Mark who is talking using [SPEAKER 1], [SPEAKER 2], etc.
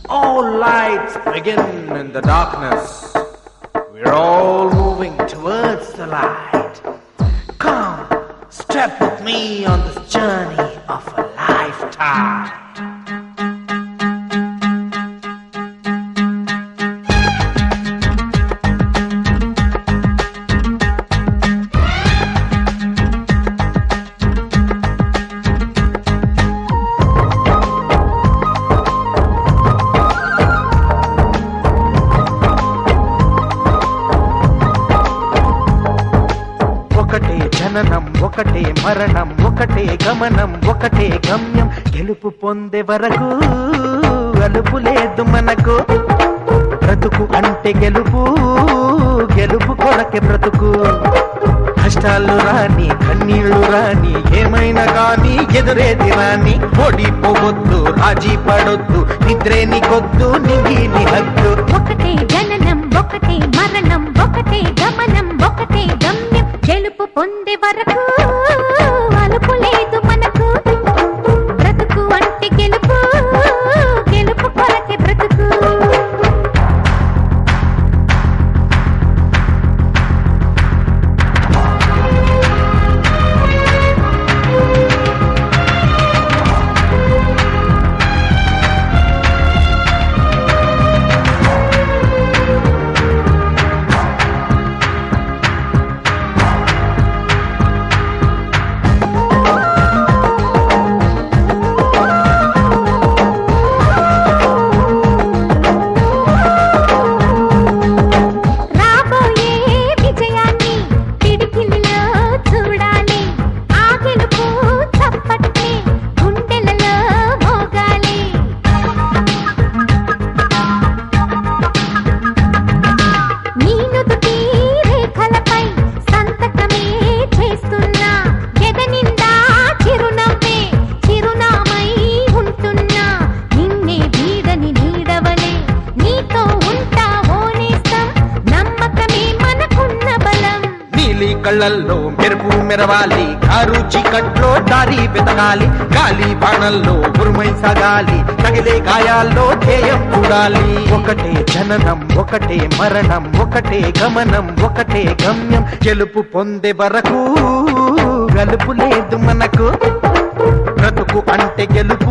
[SPEAKER 1] All lights begin in the darkness. We're all moving towards the light. Come, step with me on this journey of a lifetime. ఒకటే జననం ఒకటే మరణం ఒకటే గమనం ఒకటే గమ్యం గెలుపు పొందే వరకు అలుపు లేదు మనకు బ్రతుకు అంటే గెలుపు గెలుపు కొరకే బ్రతుకు కష్టాలు రాని కన్నీళ్లు రాని ఏమైనా కానీ ఎదురేది రాని ఓడిపోవద్దు రాజీ పడొద్దు నిద్రే నీకొద్దు నింగి నీ హద్దు
[SPEAKER 2] ఒకటే జననం ఒకటే మరణం ఒకటే గమనం ఒకటే గమ్యం గెలుపు పొందే వరకు అలుపు లేదు మనకు బ్రతుకు అంటే గెలుపు గెలుపు కొరకే బ్రతుకు
[SPEAKER 1] కళ్ళల్లో మెరుపు మెరవాలి కారు చీకట్లో దారి వెతకాలి గాలి బాణల్లో ఉరుమై సాగాలి తగిలే గాయాల్లో ధ్యేయం చూడాలి ఒకటే జననం ఒకటే మరణం ఒకటే గమనం ఒకటే గమ్యం గెలుపు పొందే వరకు గలుపు లేదు మనకు బ్రతుకు అంటే గెలుపు